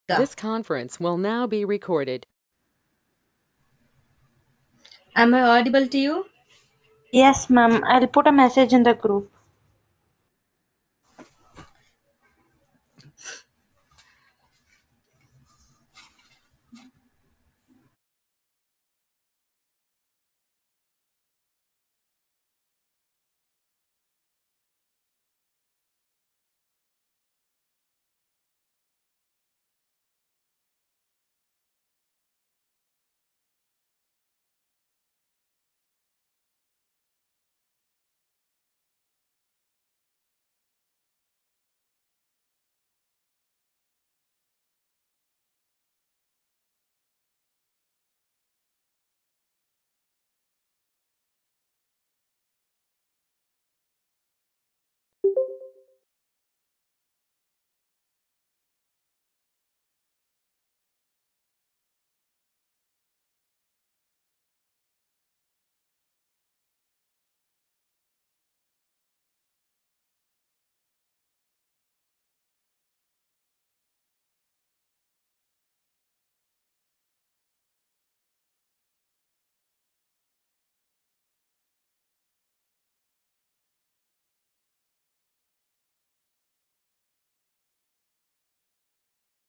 This conference will now be recorded. Am I audible to you? Yes, ma'am. I'll put a message in the group.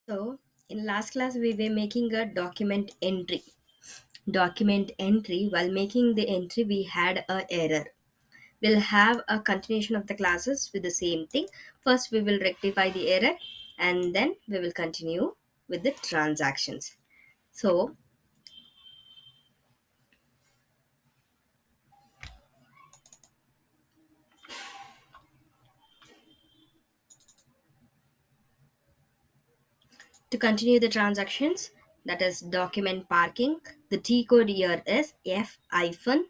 So, in last class, we were making a document entry. Document entry, while making the entry, we had a error. We'll have a continuation of the classes with the same thing. First, we will rectify the error and then we will continue with the transactions. So, to continue the transactions, that is document parking, the T code here is F-202.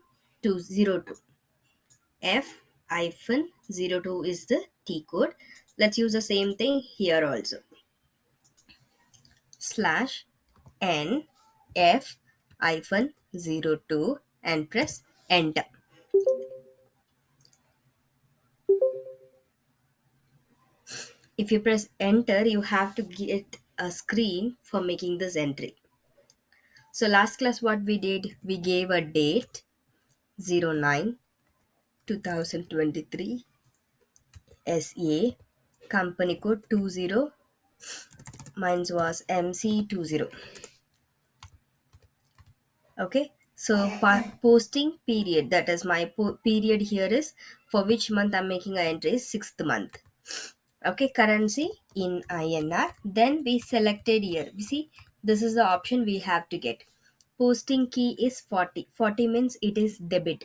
F-02 is the T code. Let's use the same thing here also. Slash N F-02 and press enter. If you press enter, you have to get a screen for making this entry. So last class what we did, we gave a date 09 2023 SA, company code 20, mine was MC20. Okay, so posting period, that is my period here is for which month I'm making an entry is 6th month. Okay, currency in INR. Then we selected here. You see, this is the option we have to get. Posting key is 40. 40 means it is debit.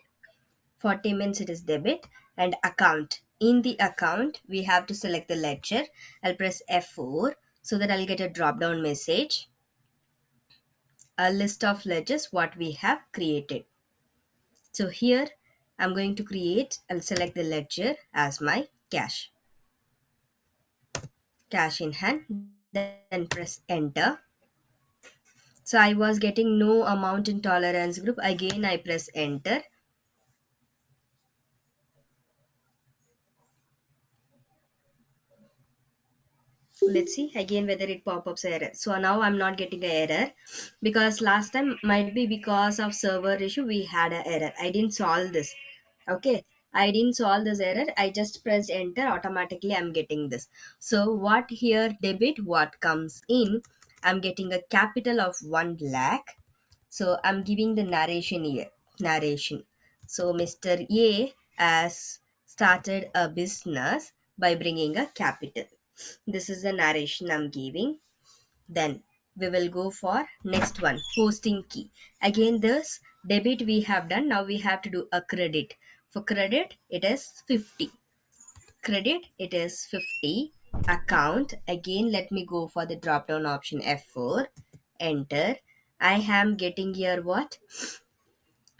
40 means it is debit. And account. In the account, we have to select the ledger. I'll press F4 so that I'll get a drop down message. A list of ledgers what we have created. So here I'm going to create, I'll select the ledger as my cash. Cash in hand. Then press enter. So I was getting no amount in tolerance group. Again, I press enter. Let's see again whether it pop-ups error. So now I'm not getting an error because last time might be because of server issue we had an error. I didn't solve this. Okay, I didn't solve this error. I just pressed enter. Automatically I'm getting this. So what here debit, what comes in, I'm getting a capital of 1 lakh. So I'm giving the narration here. Narration. So Mr. A has started a business by bringing a capital. This is the narration I'm giving. Then we will go for next one, posting key. Again, this debit we have done. Now we have to do a credit. For credit, it is 50. Credit, it is 50. Account, again, let me go for the drop down option F4. Enter. I am getting here what?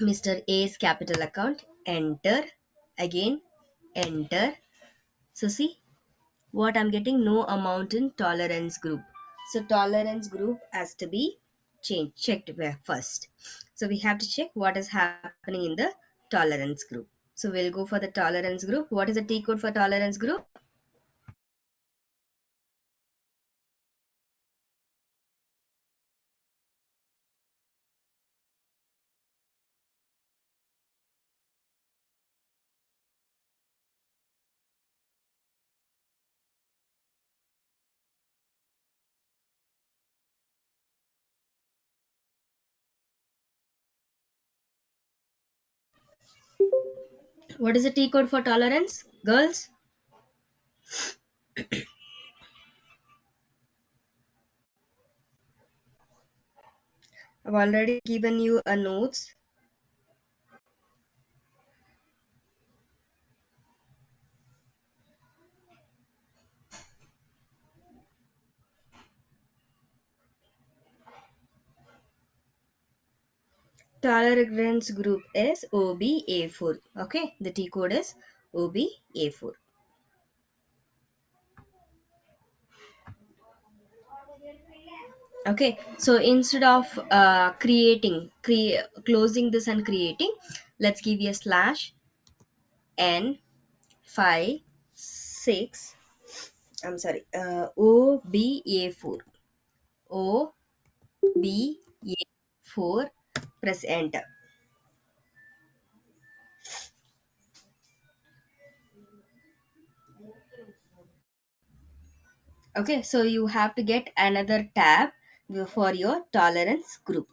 Mr. A's capital account. Enter. Again, enter. So see what I'm getting, no amount in tolerance group. So tolerance group has to be changed, checked first. So we have to check what is happening in the tolerance group. So we'll go for the tolerance group. What is the T code for tolerance group? What is the T code for tolerance, girls? I've already given you a notes. Tolerance group is OBA4. Okay, the T code is OBA4. Okay, so instead of closing this and creating, let's give you a slash n 5 6. I'm sorry, OBA4. OBA4. Press enter. Okay, so you have to get another tab for your tolerance group.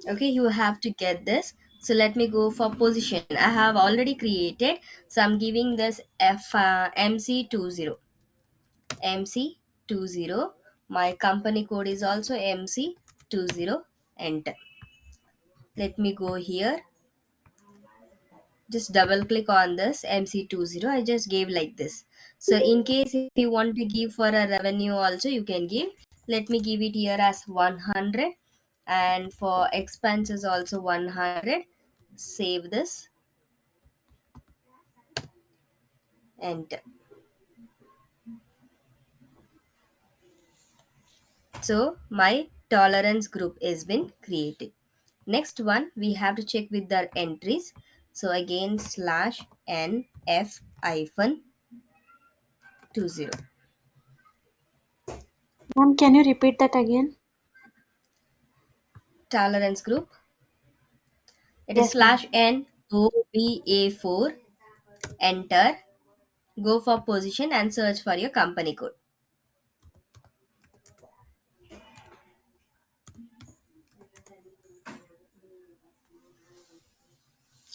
Okay, you have to get this. So let me go for position. I have already created, so I'm giving this MC20. MC20. My company code is also MC20. Enter. Let me go here. Just double click on this MC20. I just gave like this. So in case if you want to give for a revenue also, you can give. Let me give it here as 100, and for expenses also 100. Save this. Enter. So my tolerance group has been created. Next one, we have to check with the entries. So again slash nf hyphen 20. Ma'am, can you repeat that again? Tolerance group. It is Yes, ma'am. slash n OBA4. Enter. Go for position and search for your company code.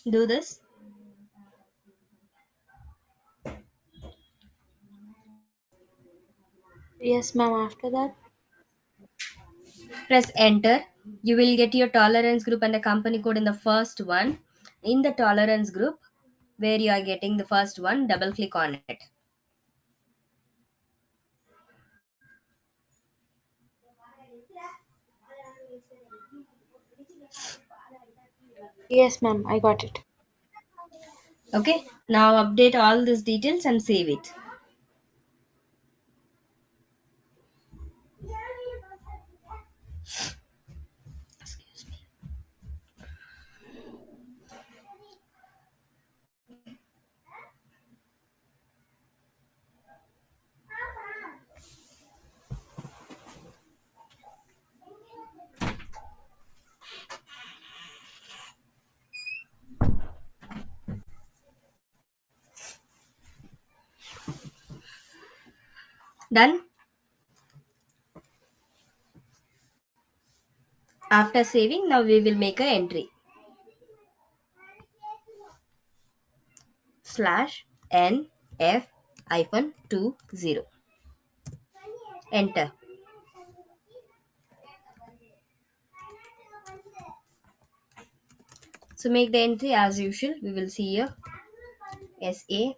Do this. Yes, ma'am. After that. Press enter. You will get your tolerance group and the company code in the first one. In the tolerance group, where you are getting the first one, double click on it. Yes, ma'am. I got it. Okay, now update all these details and save it. Done. After saving, now we will make a entry. Slash nf hyphen 20. Enter. So make the entry as usual. We will see here SA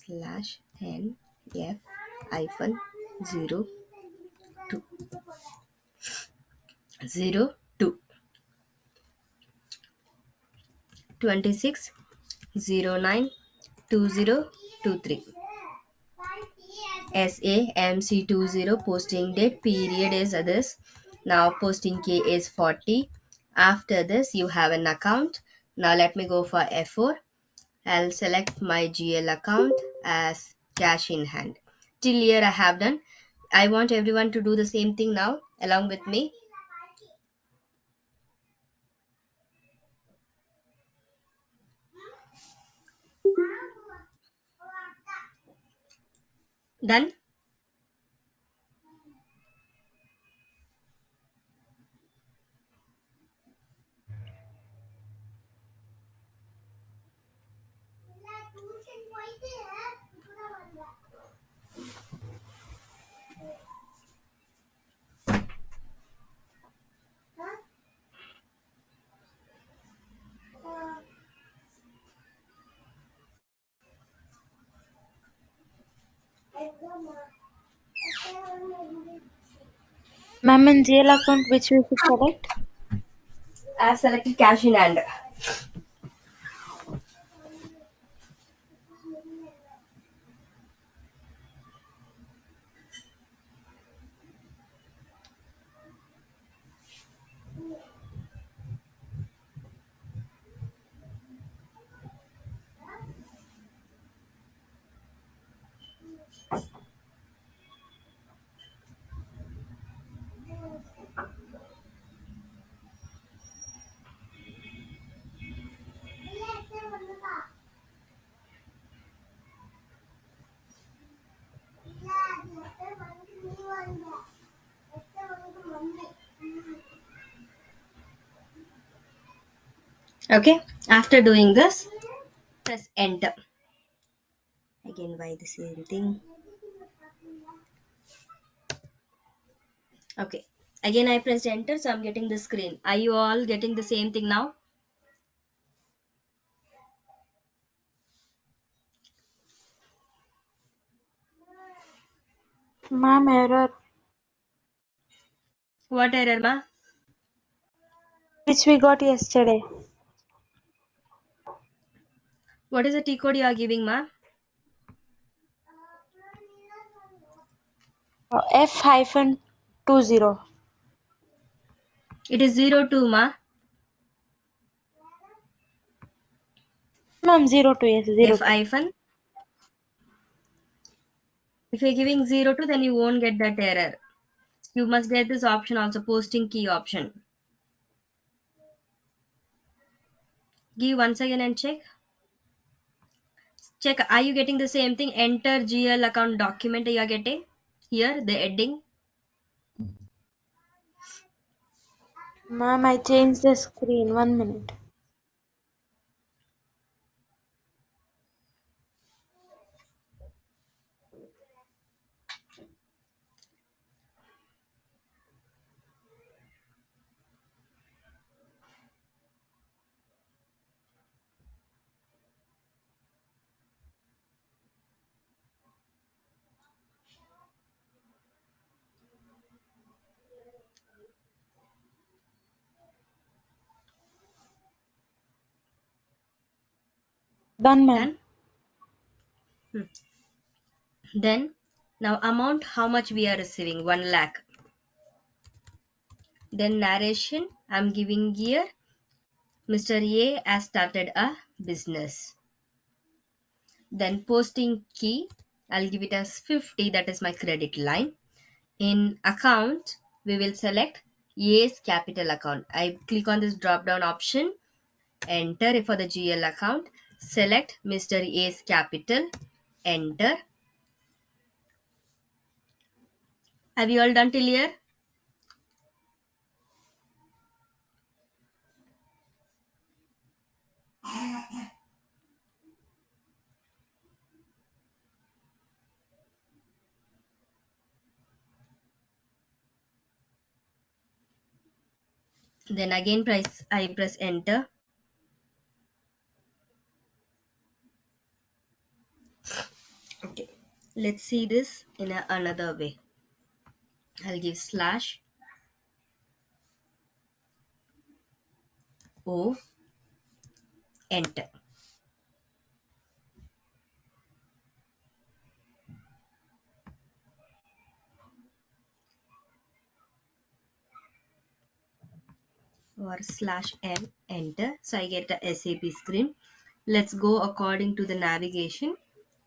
slash nf hyphen 02 02 26 09 2023. SAMC20 posting date period is this. Now posting K is 40. After this you have an account. Now let me go for F4. I'll select my GL account as cash in hand. Till here I have done. I want everyone to do the same thing now. along with me. Done. Ma'am, in GL account, which we should select? I have selected cash in hand. Okay. After doing this, press enter. Again, why the same thing? Okay. Again, I pressed enter, so I'm getting the screen. Are you all getting the same thing now? Ma'am, error. What error, ma? Which we got yesterday. What is the T code you are giving, ma? F hyphen 20. It is 02, ma. Ma'am, 02, yes, F 02. hyphen. If you're giving 02, then you won't get that error. You must get this option also, posting key option. Give once again and check. Check, are you getting the same thing? Enter GL account document you are getting here, the heading. Ma'am, I changed the screen. 1 minute. Done, ma'am. Done. Then now amount how much we are receiving, 1 lakh. Then narration, I'm giving here Mr. A has started a business. Then posting key, I'll give it as 50, that is my credit line. In account, we will select A's capital account. I click on this drop down option, enter for the GL account, select Mr. A's capital, enter. Have you all done till here? Then again I press enter. Okay, let's see this in another way. I'll give slash O, enter. Or slash N, enter. So I get a SAP screen. Let's go according to the navigation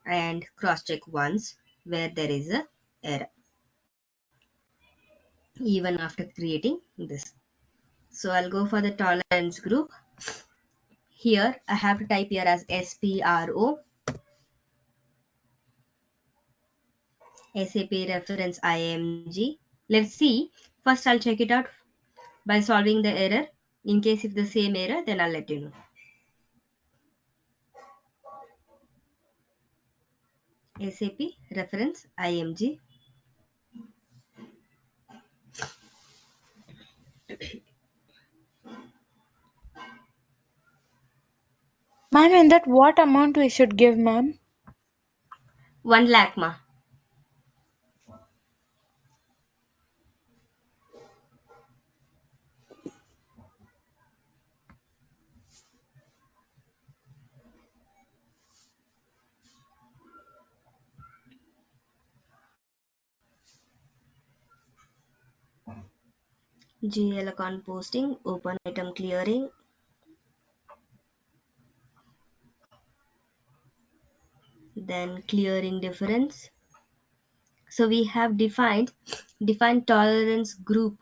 and cross check once where there is a error. even after creating this. So I'll go for the tolerance group. Here I have to type here as SPRO, SAP reference IMG. Let's see. First I'll check it out by solving the error. In case if the same error, then I'll let you know. SAP reference IMG. Ma'am, in that what amount we should give, ma'am? 1 lakh ma. GL account posting, open item clearing, then clearing difference. So we have defined tolerance group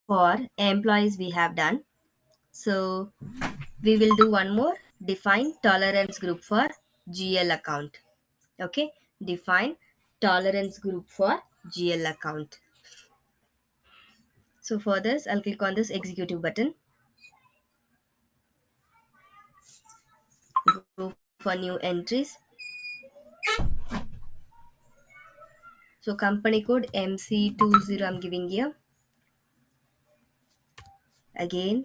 for employees we have done. So we will do one more, define tolerance group for GL account. Okay, define tolerance group for GL account. So for this, I'll click on this executive button, go for new entries. So company code MC20 I'm giving here. Again,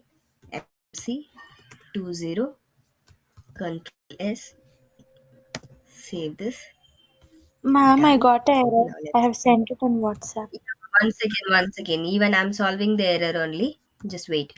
MC20, Control S, save this, Ma'am, I done. got an error. Now I let's have sent it on WhatsApp. one second. Even I'm solving the error only. Just wait.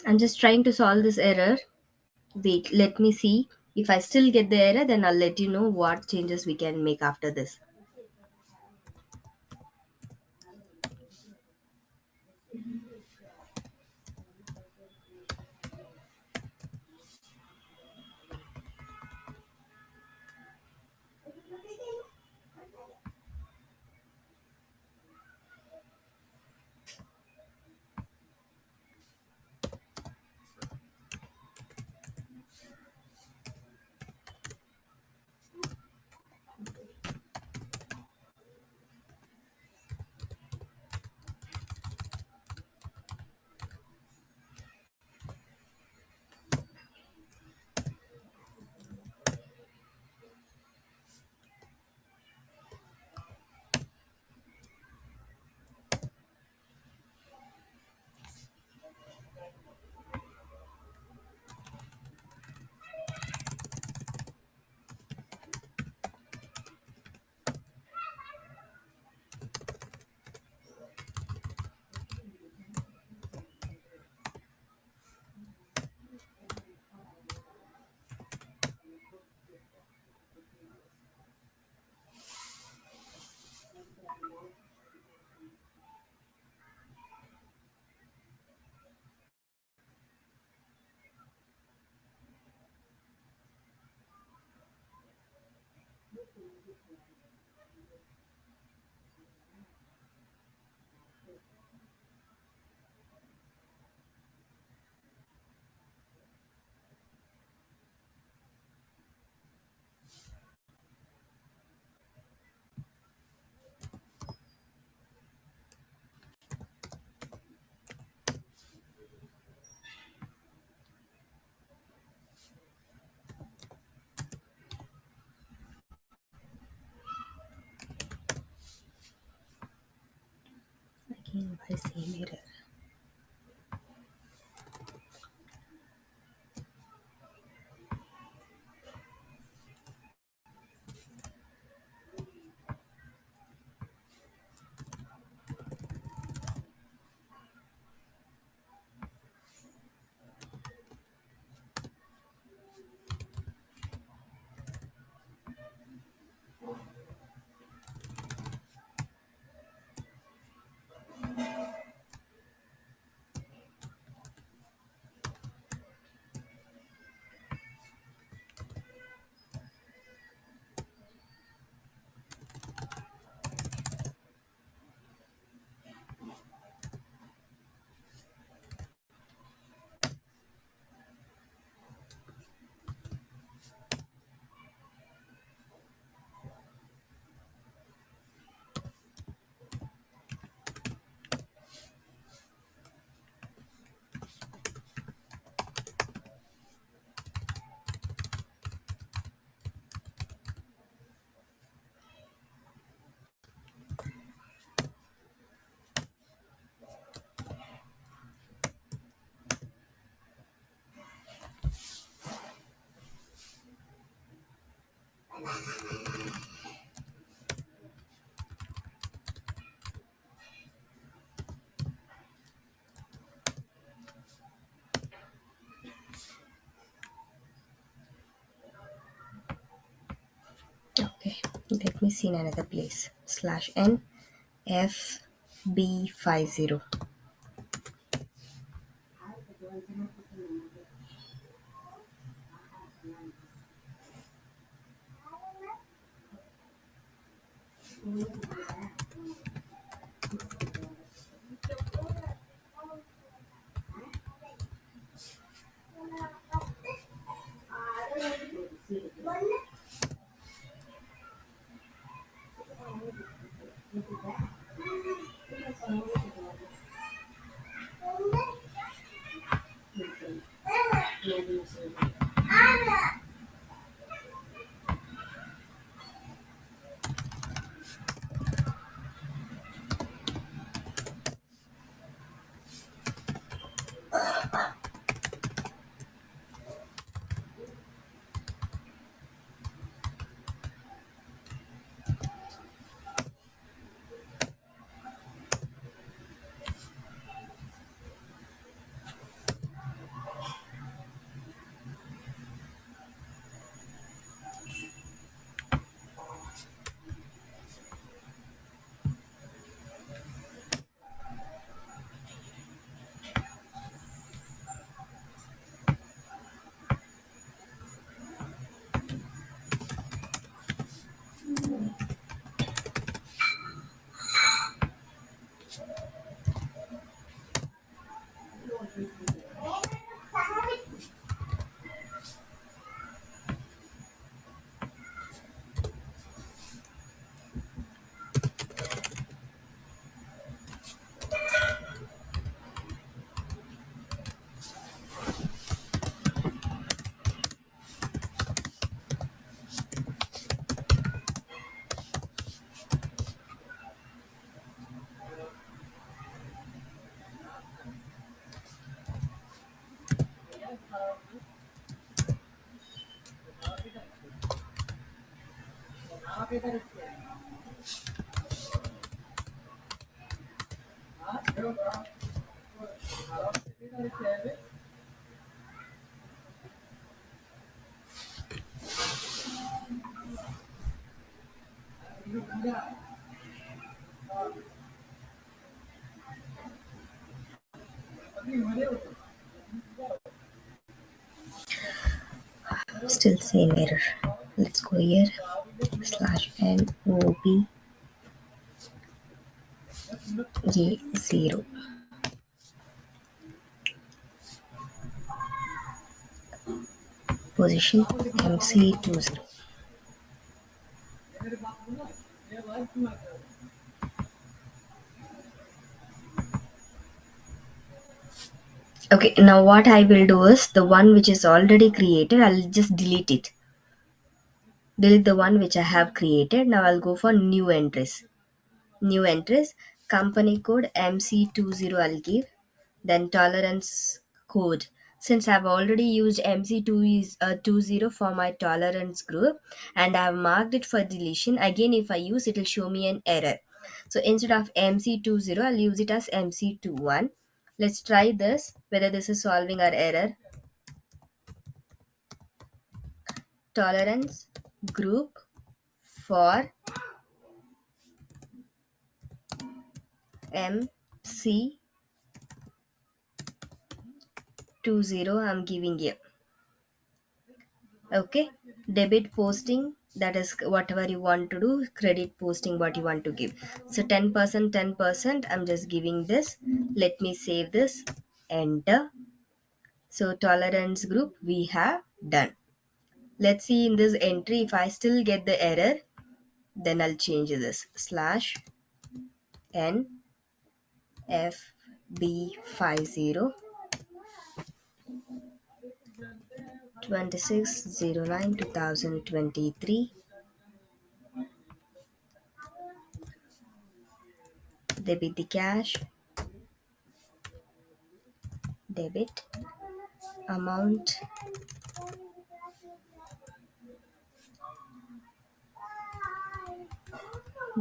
I'm just trying to solve this error. Wait, let me see. If I still get the error, then I'll let you know what changes we can make after this. Again, why same error? Okay, let me see in another place. /n fb50. Still same error. Let's go here. slash NOBA0 position MC20. Okay, now what I will do is the one which is already created, I'll just delete it. Delete the one which I have created. Now I'll go for new entries. New entries, company code MC20 I'll give, then tolerance code. Since I've already used MC20 for my tolerance group and I've marked it for deletion, again if I use it will show me an error. So instead of MC20, I'll use it as MC21. Let's try this, whether this is solving our error. Tolerance group for MC20 I'm giving here. Okay, debit posting, that is whatever you want to do, credit posting what you want to give. So 10%, 10%, I'm just giving this. Let me save this, enter. So tolerance group we have done. Let's see in this entry if I still get the error, then I'll change this slash NFB50 2609 2023, debit the cash, debit amount,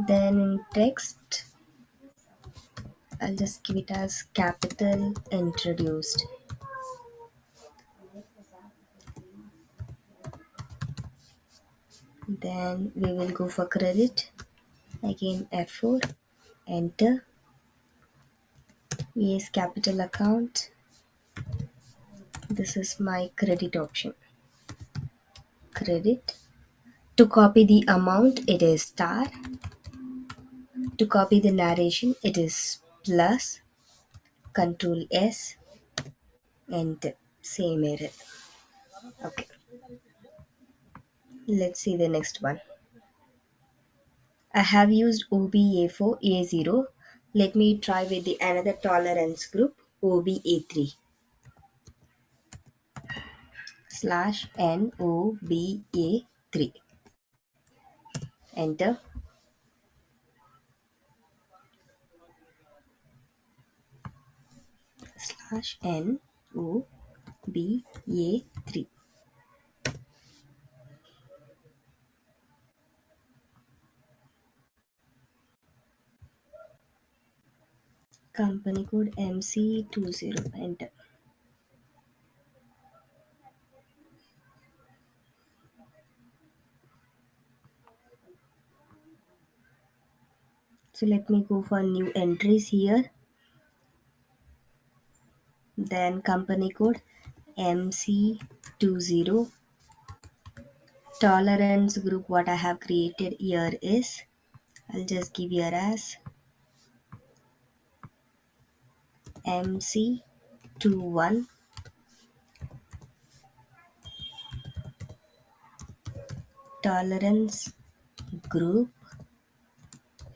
then in text I'll just give it as capital introduced. Then we will go for credit, again F4, enter. Yes, capital account, this is my credit option, credit. To copy the amount it is star, to copy the narration it is plus, control S, enter. Same error. Okay, let's see the next one. I have used OBA4A0. Let me try with the another tolerance group, OBA3 slash NOBA3. Enter. Slash NOBA3. Company code MC20. Enter. So let me go for new entries here. Then company code MC20. Tolerance group what I have created here is, I'll just give here as MC21 tolerance group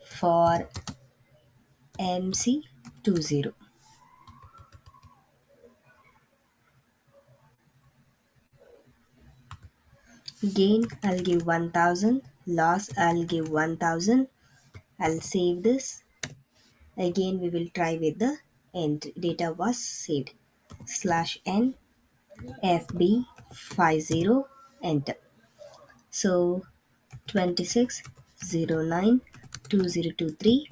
for MC20. Gain I'll give 1000, loss I'll give 1000. I'll save this. Again we will try with the end data was saved, slash n fb50, enter. So 2609 2023,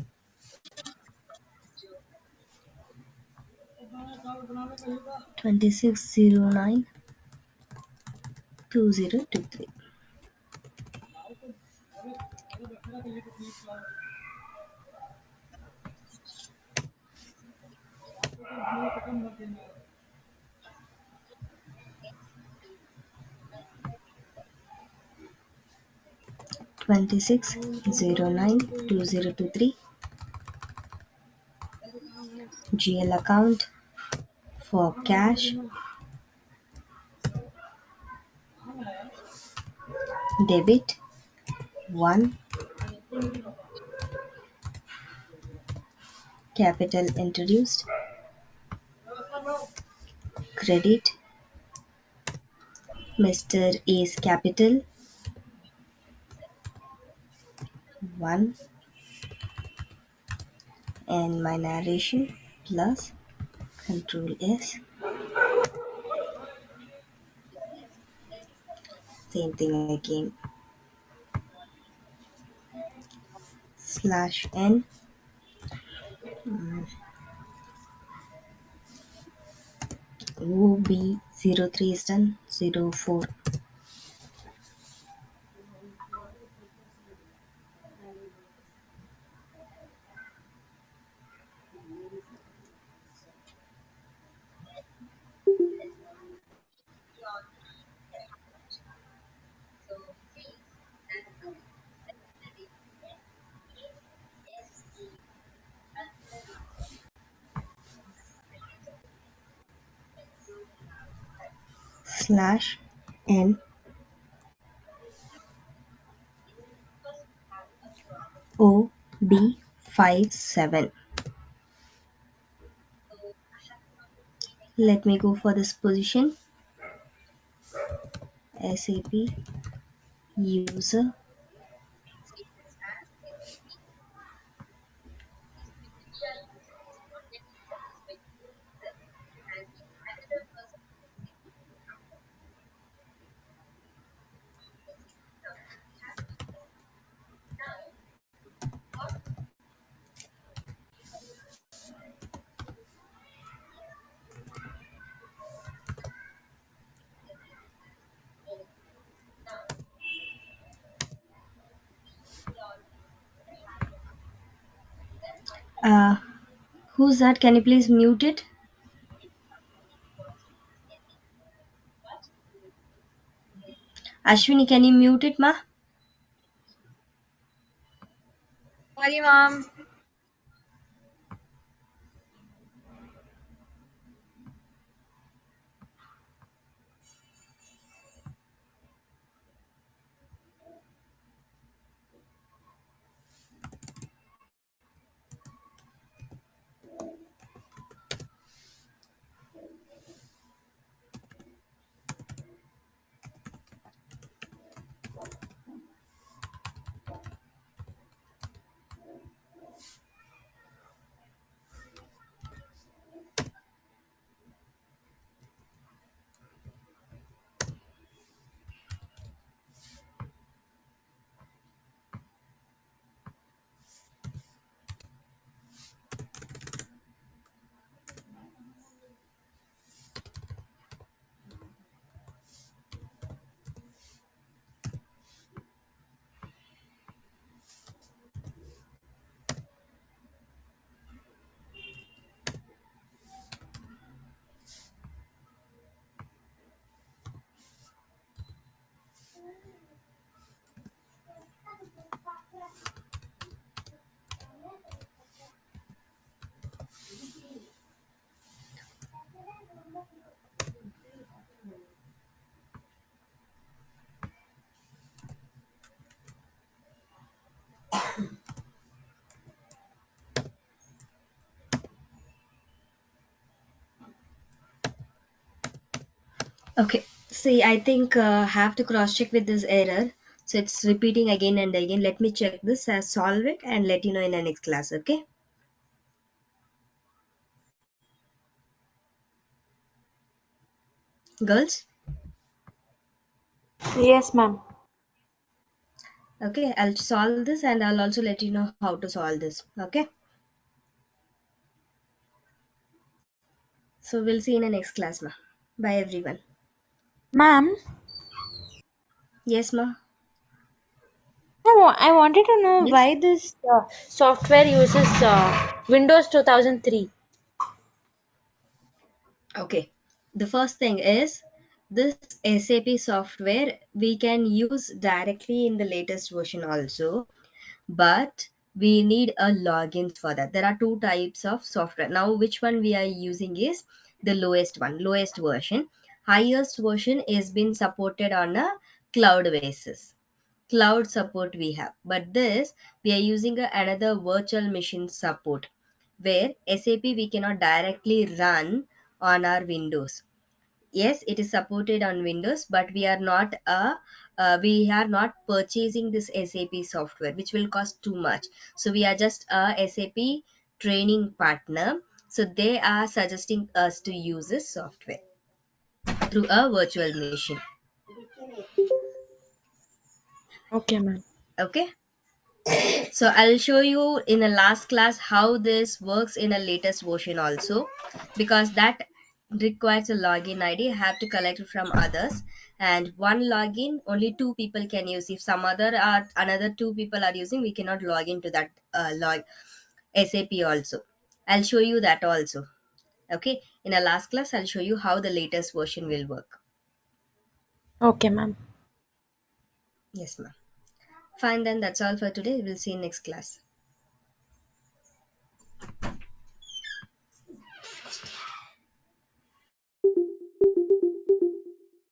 2609 2023. 26092023 GL account for cash, debit 1, capital introduced, credit Mr. A's capital 1, and my narration plus control S, same thing again, slash n, OB03 is done, 04, slash n, OB57. Let me go for this position. SAP user uh, who's that? Can you please mute it? Ashwini, can you mute it, ma? Sorry, ma'am. Okay. See, I think have to cross check with this error. So it's repeating again and again. Let me check this, solve it, and let you know in the next class. Okay, girls. Yes, ma'am. Okay, I'll solve this and I'll also let you know how to solve this. Okay, so we'll see in the next class, ma. Bye, everyone. Ma'am, Yes, ma. I wanted to know Yes. why this software uses Windows 2003. Okay. The first thing is This SAP software we can use directly in the latest version also, but we need a login for that. There are two types of software. Now, which one we are using is the lowest one, lowest version. Highest version is been supported on a cloud basis. Cloud support we have, but this we are using another virtual machine support, where SAP we cannot directly run on our Windows. Yes, it is supported on Windows, but we are not purchasing this SAP software, which will cost too much. So we are just a SAP training partner, so they are suggesting us to use this software through a virtual machine. Okay, ma'am. Okay, so I'll show you in the last class how this works in a latest version also, because that requires a login ID. You have to collect it from others, and one login only two people can use. If some other are another two people are using, we cannot log into that log SAP also. I'll show you that also. Okay, in a last class I'll show you how the latest version will work. Okay, ma'am. Yes, ma'am. Fine, then that's all for today. We'll see you next class.